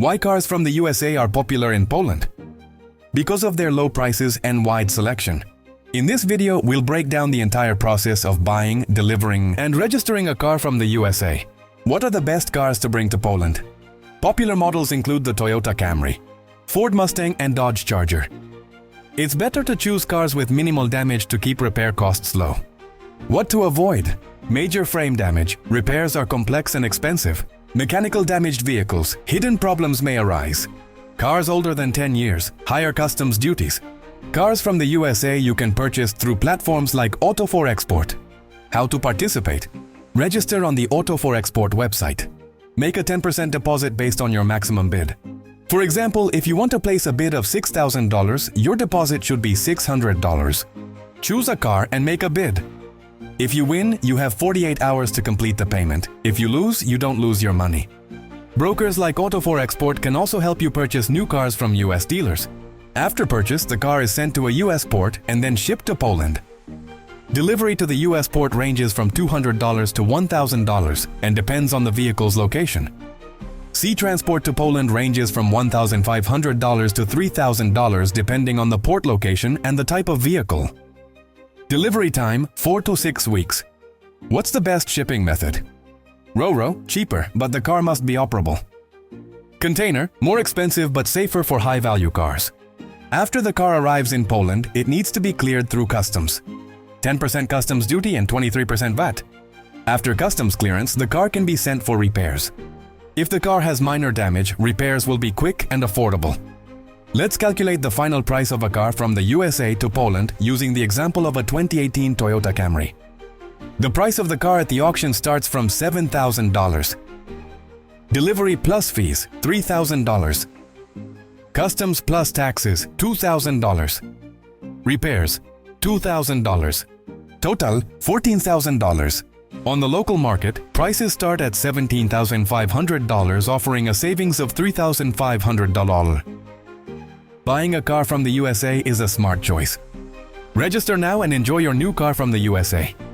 Why cars from the USA are popular in Poland? Because of their low prices and wide selection. In this video, we'll break down the entire process of buying, delivering, and registering a car from the USA. What are the best cars to bring to Poland? Popular models include the Toyota Camry, Ford Mustang, and Dodge Charger. It's better to choose cars with minimal damage to keep repair costs low. What to avoid? Major frame damage. Repairs are complex and expensive. Mechanical damaged vehicles. Hidden problems may arise. Cars older than 10 years. Higher customs duties. Cars from the USA you can purchase through platforms like Auto4Export. How to participate? Register on the Auto4Export website. Make a 10% deposit based on your maximum bid. For example, if you want to place a bid of $6,000, your deposit should be $600. Choose a car and make a bid. If you win, you have 48 hours to complete the payment. If you lose, you don't lose your money. Brokers like Auto4Export can also help you purchase new cars from US dealers. After purchase, the car is sent to a US port and then shipped to Poland. Delivery to the US port ranges from $200 to $1,000 and depends on the vehicle's location. Sea transport to Poland ranges from $1,500 to $3,000 depending on the port location and the type of vehicle. Delivery time, 4 to 6 weeks. What's the best shipping method? Ro-Ro, cheaper, but the car must be operable. Container, more expensive but safer for high-value cars. After the car arrives in Poland, it needs to be cleared through customs. 10% customs duty and 23% VAT. After customs clearance, the car can be sent for repairs. If the car has minor damage, repairs will be quick and affordable. Let's calculate the final price of a car from the USA to Poland using the example of a 2018 Toyota Camry. The price of the car at the auction starts from $7,000. Delivery plus fees, $3,000. Customs plus taxes, $2,000. Repairs, $2,000. Total, $14,000. On the local market, prices start at $17,500, offering a savings of $3,500. Buying a car from the USA is a smart choice. Register now and enjoy your new car from the USA.